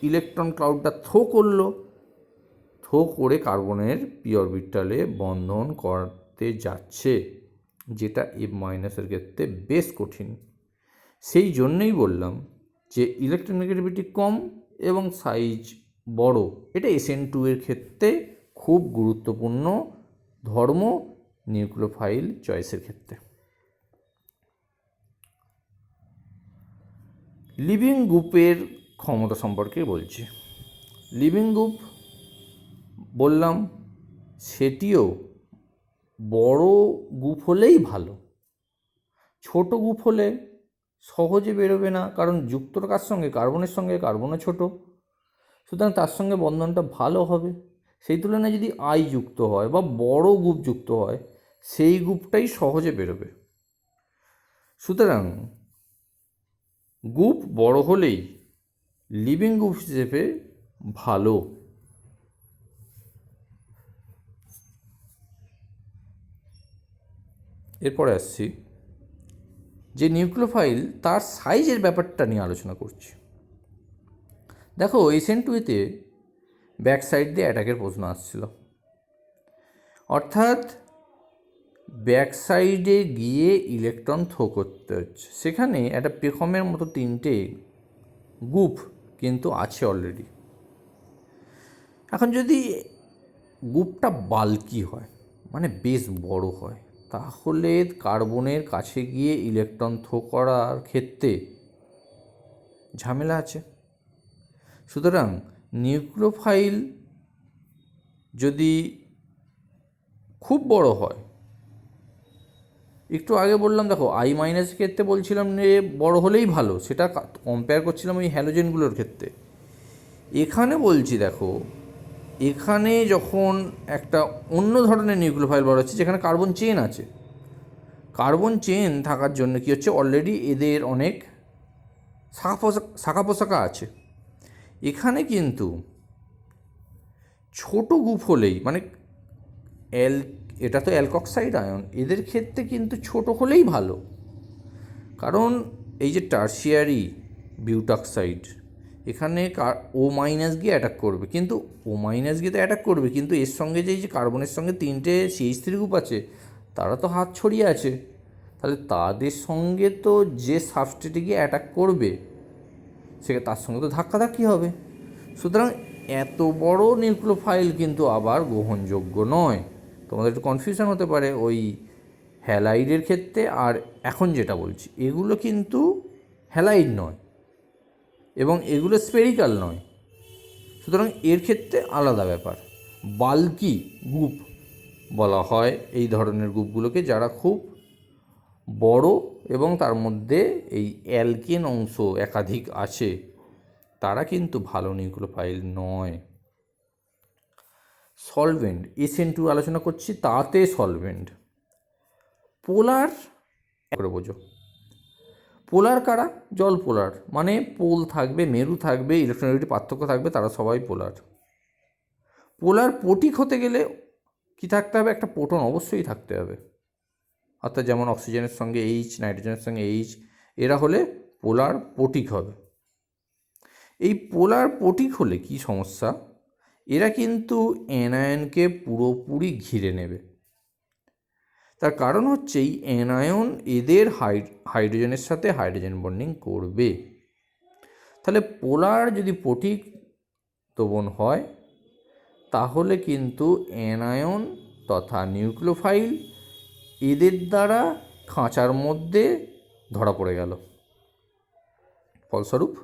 ইলেকট্রন ক্লাউডটা থ্রো করলো, থ্রো করে কার্বনের পি অরবিটালে বন্ধন করতে যাচ্ছে, যেটা F মাইনাসের ক্ষেত্রে বেশ কঠিন। সেই জন্যই বললাম যে ইলেকট্রোনেগেটিভিটি কম এবং সাইজ বড়, এটা SN2 এর ক্ষেত্রে খুব গুরুত্বপূর্ণ ধর্ম নিউক্লিওফাইল চয়েসের ক্ষেত্রে। লিভিং গ্রুপের ক্ষমতা সম্পর্কে বলছি। লিভিং গ্রুপ বললাম সেটিও বড় গ্রুপ হলেই ভালো। ছোট গ্রুপ হলে সহজে বেরোবে না, কারণ যুক্তর কার সঙ্গে? কার্বনের সঙ্গে। কার্বনও ছোট, সুতরাং তার সঙ্গে বন্ধনটা ভালো হবে। সেই তুলনায় যদি I যুক্ত হয় বা বড় গ্রুপ যুক্ত হয়, সেই গ্রুপটাই সহজে বেরোবে। সুতরাং গ্রুপ বড় হলেই লিভিং গ্রুপ হিসেবে ভালো। এরপরে আসছি যে নিউক্লিওফাইল তার সাইজের ব্যাপারটা নিয়ে আলোচনা করছি। দেখো SN2-তে ব্যাক সাইড দিয়ে অ্যাটাকের প্রশ্ন আসছিল, অর্থাৎ ব্যাক সাইডে গিয়ে ইলেকট্রন থ্রো করতে হচ্ছে। সেখানে একটা পেখমের মতো 3টে গ্রুপ কিন্তু আছে অলরেডি। এখন যদি গ্রুপটা বাল্কি হয়, মানে বেশ বড় হয়, তাহলে কার্বনের কাছে গিয়ে ইলেকট্রন থ্রো করার ক্ষেত্রে ঝামেলা আছে। সুতরাং নিউক্লিওফাইল যদি খুব বড় হয়, একটু আগে বললাম দেখো I- ক্ষেত্রে বলছিলাম যে বড় হলেই ভালো, সেটা কম্পেয়ার করছিলাম ওই হ্যালোজেনগুলোর ক্ষেত্রে। এখানে বলছি দেখো, এখানে যখন একটা অন্য ধরনের নিউক্লিওফাইল বলা হচ্ছে যেখানে কার্বন চেন আছে, কার্বন চেন থাকার জন্য কী হচ্ছে, অলরেডি এদের অনেক শাখা পোশাকা আছে। এখানে কিন্তু ছোট গ্রুপ হলেই, মানে এটা তো অ্যালকক্সাইড আয়ন, এদের ক্ষেত্রে কিন্তু ছোট হলেই ভালো। কারণ এই যে টারশিয়ারি বিউটাক্সাইড, এখানে O- গিয়ে অ্যাটাক করবে, কিন্তু O- গিয়ে তো অ্যাটাক করবে, কিন্তু এর সঙ্গে যে কার্বনের সঙ্গে 3টে CH3 গ্রুপ আছে, তারা তো হাত ছড়িয়ে আছে। তাহলে তাদের সঙ্গে তো যে সাবস্ট্রেটে গিয়ে অ্যাটাক করবে, সে তার সঙ্গে তো ধাক্কাধাক্কি হবে। সুতরাং এত বড় নিউক্লিওফাইল কিন্তু আবার গ্রহণযোগ্য নয়। তোমাদের একটু কনফিউশন হতে পারে ওই হ্যালাইডের ক্ষেত্রে আর এখন যেটা বলছি, এগুলো কিন্তু হ্যালাইড নয় এবং এগুলো স্পেরিক্যাল নয়। সুতরাং এর ক্ষেত্রে আলাদা ব্যাপার। বাল্কি গ্রুপ বলা হয় এই ধরনের গ্রুপগুলোকে, যারা খুব বড় এবং তার মধ্যে এই অ্যালকেন অংশ একাধিক আছে, তারা কিন্তু ভালো নিউক্লিওফাইল নয়। সলভেন্ট SN2 আলোচনা করছি, তাতে সলভেন্ট পোলার করে বোঝো। পোলার কারা? জল পোলার, মানে পোল থাকবে, মেরু থাকবে, ইলেকট্রোনেগেটিভ পার্থক্য থাকবে, তারা সবাই পোলার। পোলার পটিক হতে গেলে কি থাকতে হবে? একটা প্রোটন অবশ্যই থাকতে হবে। অর্থাৎ যেমন অক্সিজেনের সঙ্গে H, নাইট্রোজেনের সঙ্গে H, এরা হলে পোলার পটিক হবে। এই পোলার পটিক হলে কি সমস্যা? এরা কিন্তু অ্যানায়নকে পুরোপুরি ঘিরে নেবে। তার কারণ হচ্ছে এই অ্যানায়ন এদের হাইড্রোজেনের সাথে হাইড্রোজেন বন্ডিং করবে। তাহলে পোলার যদি পটিক দ্রবণ হয়, তাহলে কিন্তু অ্যানায়ন তথা নিউক্লিওফাইল এদের দ্বারা খাঁচার মধ্যে ধরা পড়ে গেল। ফলস্বরূপ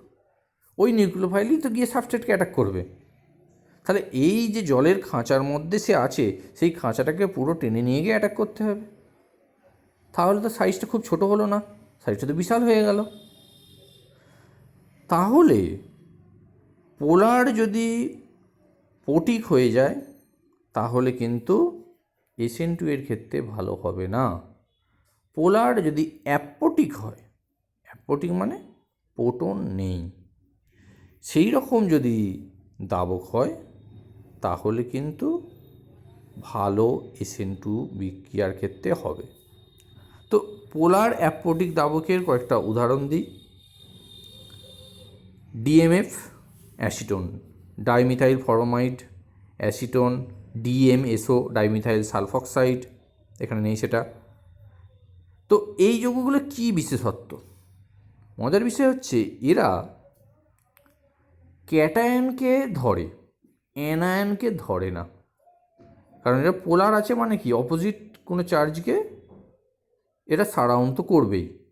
ওই নিউক্লিওফাইলই তো গিয়ে সাবস্ট্রেটকে অ্যাটাক করবে। তাহলে এই যে জলের খাঁচার মধ্যে সে আছে, সেই খাঁচাটাকে পুরো টেনে নিয়ে গিয়ে অ্যাটাক করতে হবে। তাহলে তো সাইজটা খুব ছোট হলো না, সাইজটা তো বিশাল হয়ে গেল। তাহলে পোলার যদি পটিক হয়ে যায়, তাহলে কিন্তু SN2 এর ক্ষেত্রে ভালো হবে না। পোলার যদি অ্যাপোটিক হয়, অ্যাপোটিক মানে প্রোটন নেই, সেই রকম যদি দাবক হয়, তাহলে কিন্তু ভালো SN2 বিক্রিয়ার ক্ষেত্রে হবে। তো পোলার অ্যাপোটিক দাবকের কয়েকটা উদাহরণ দিই। DMF acetone, dimethyl formamide acetone, DMSO dimethyl sulfoxide, এখানে নেই সেটা। তো এই যৌগগুলো কী বিশেষত্ব? মজার বিষয় হচ্ছে এরা ক্যাটায়নকে ধরে, অ্যানায়নকে ধরে না। কারণ এরা পোলার আছে, মানে কি অপোজিট কোনো চার্জকে এরা সারাউন্ড তো করবেই।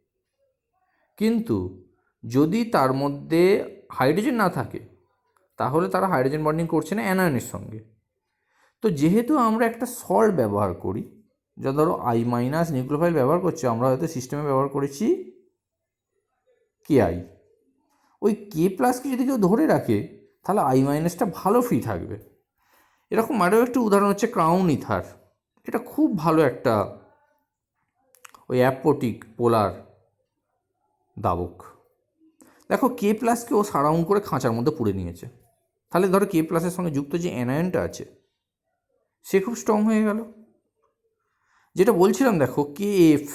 কিন্তু যদি তার মধ্যে হাইড্রোজেন না থাকে, তাহলে তারা হাইড্রোজেন বন্ডিং করছে না অ্যানায়নের সঙ্গে। তো যেহেতু আমরা একটা সল্ট ব্যবহার করি, যা ধরো I- নিউক্লিওফাইল ব্যবহার করছি, আমরা হয়তো সিস্টেমে ব্যবহার করেছি Ki, ওই K+কে যদি কেউ ধরে রাখে, তাহলে I- ভালো ফ্রি থাকবে। এরকম আরও একটি উদাহরণ হচ্ছে ক্রাউন ইথার। এটা খুব ভালো একটা ওই অ্যাপোটিক পোলার দাবক। দেখো K+কে ও সারাউন্ড করে খাঁচার মধ্যে পুড়ে নিয়েছে। তাহলে ধরো K+এর সঙ্গে যুক্ত যে অ্যানায়নটা আছে, সে খুব স্ট্রং হয়ে গেল। যেটা বলছিলাম দেখো KF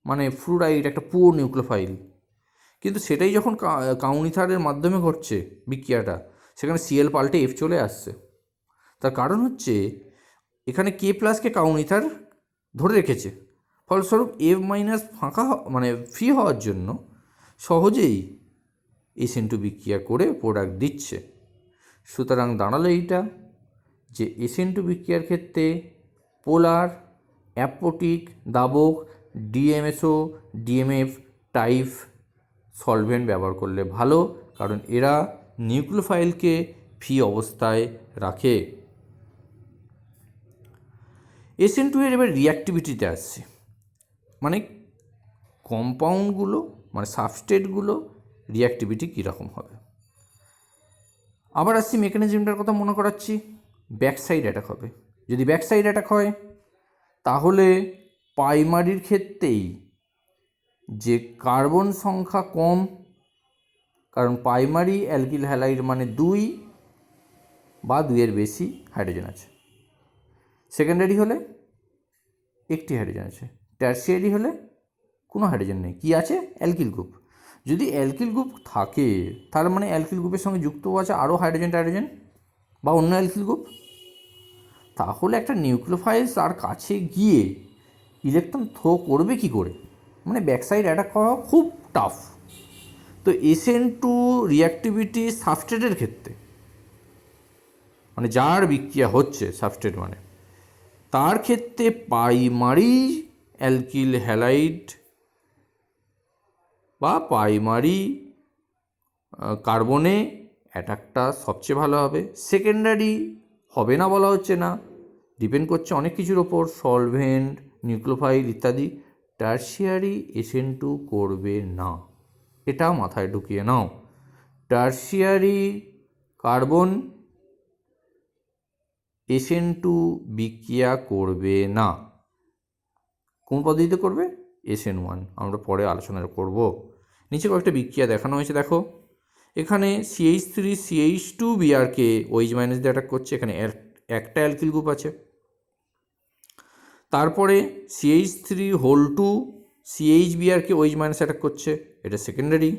মানে ফ্লুরাইড একটা পুওর নিউক্লিওফাইল, কিন্তু সেটাই যখন কাউনিথারের মাধ্যমে ঘটছে বিক্রিয়াটা, সেখানে Cl পাল্টে F চলে আসছে। তার কারণ হচ্ছে এখানে K প্লাসকে কাউনিথার ধরে রেখেছে, ফলস্বরূপ F মাইনাস ফাঁকা মানে ফ্রি হওয়ার জন্য সহজেই SN2 বিক্রিয়া করে প্রোডাক্ট দিচ্ছে। সুতরাং দাঁড়ালো এইটা যে SN2 বিক্রিয়ার ক্ষেত্রে পোলার, অ্যাপোটিক, দাবক, DMSO, DMF টাইপ সলভেন্ট ব্যবহার করলে ভালো, কারণ এরা নিউক্লিওফাইলকে ফ্রি অবস্থায় রাখে। SN2 এর এবার রিঅ্যাক্টিভিটিতে আসছে, মানে কম্পাউন্ডগুলো মানে সাবস্ট্রেটগুলো রিঅ্যাক্টিভিটি কীরকম হবে। আবার আসছি মেকানিজমটার কথা মনে করাচ্ছি। ব্যাক সাইড অ্যাটাক হবে। যদি ব্যাক সাইড অ্যাটাক হয় তাহলে প্রাইমারির ক্ষেত্রেই যে কার্বন সংখ্যা কম, কারণ প্রাইমারি অ্যালকিল হ্যালাইড মানে 2 বা 2-এর বেশি হাইড্রোজেন আছে। সেকেন্ডারি হলে একটি হাইড্রোজেন আছে। টারশিয়ারি হলে কোনো হাইড্রোজেন নেই। কি আছে? Alkyl group. যদি অ্যালকিল গ্রুপ থাকে তার মানে অ্যালকিল গ্রুপের সঙ্গে যুক্ত আছে আরও হাইড্রোজেন টাইড্রোজেন বা অন্য অ্যালকিল গ্রুপ, তাহলে একটা নিউক্লিওফাইল তার কাছে গিয়ে ইলেকট্রন থ্রো করবে কি করে? মানে ব্যাকসাইড অ্যাটাক করা খুব টাফ। তো SN2 রিঅ্যাক্টিভিটি সাবস্ট্রেটের ক্ষেত্রে, মানে যার বিক্রিয়া হচ্ছে সাবস্ট্রেট মানে, তার ক্ষেত্রে প্রাইমারি অ্যালকিল হ্যালাইড বা প্রাইমারি কার্বনে অ্যাটাকটা সবচেয়ে ভালো হবে। সেকেন্ডারি হবে না বলা হচ্ছে না, ডিপেন্ড করছে অনেক কিছুর ওপর, সলভেন্ট, নিউক্লিওফাইল ইত্যাদি। টারশিয়ারি SN2 করবে না, এটা মাথায় ঢুকিয়ে নাও। টারশিয়ারি কার্বন SN2 বিক্রিয়া করবে না। কোন পদ্ধতিতে করবে? SN1, আমরা পরে আলোচনা করব। নিচে কয়েকটা বিক্রিয়া দেখানো হয়েছে দেখো। এখানে CH3 CH2 বিআরকে OH মাইনাস দিয়ে অ্যাটাক করছে, এখানে একটা অ্যালকিল গ্রুপ আছে। তারপরে CH3 CH বিআরকে OH minus attack করছে, এটা সেকেন্ডারি।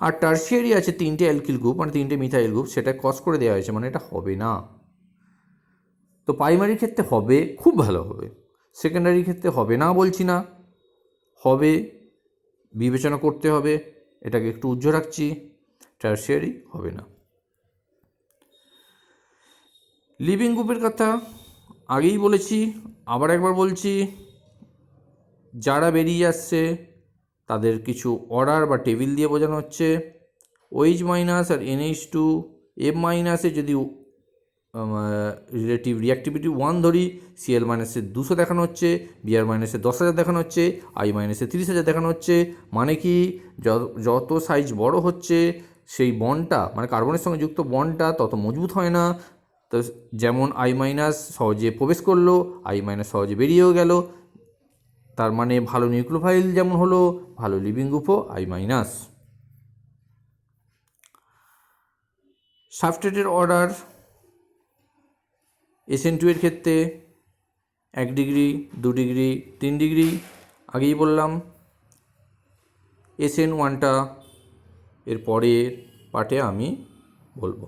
আর টারশিয়ারি আছে 3টে অ্যালকিল গ্রুপ মানে 3টে মিথাইল গ্রুপ, সেটা ক্রস করে দেওয়া হয়েছে, মানে এটা হবে না। তো প্রাইমারির ক্ষেত্রে হবে, খুব ভালো হবে। সেকেন্ডারির ক্ষেত্রে হবে না বলছি না, হবে, বিবেচনা করতে হবে, এটাকে একটু উজ্জ্ব রাখছি। টারশিয়ারি হবে না। লিভিং গ্রুপের কথা আগেই বলেছি, আবার একবার বলছি, যারা বেরিয়ে আসছে তাদের কিছু অর্ডার বা টেবিল দিয়ে বোঝানো হচ্ছে। OH মাইনাস আর NH2 M মাইনাসে যদি রিলেটিভ রিঅ্যাক্টিভিটি 1 ধরি, Cl মাইনাসে 200 দেখানো হচ্ছে, Br মাইনাসে 10,000 দেখানো হচ্ছে, I মাইনাসে 30,000 দেখানো হচ্ছে। মানে কি, যত সাইজ বড় হচ্ছে সেই বন্ডটা মানে কার্বনের সঙ্গে যুক্ত বন্ডটা তত মজবুত হয় না। তো যেমন I মাইনাস সহজে প্রবেশ করলো, I মাইনাস সহজে বেরিয়েও গেল, তার মানে ভালো নিউক্লিওফাইল যেমন হলো, ভালো লিভিং গ্রুপও I মাইনাস। সাবস্ট্রেটের অর্ডার SN2 এর ক্ষেত্রে 1 ডিগ্রি, 2 ডিগ্রি, 3 ডিগ্রি, আগেই বললাম। SN1টা এর পরের পার্টে আমি বলবো।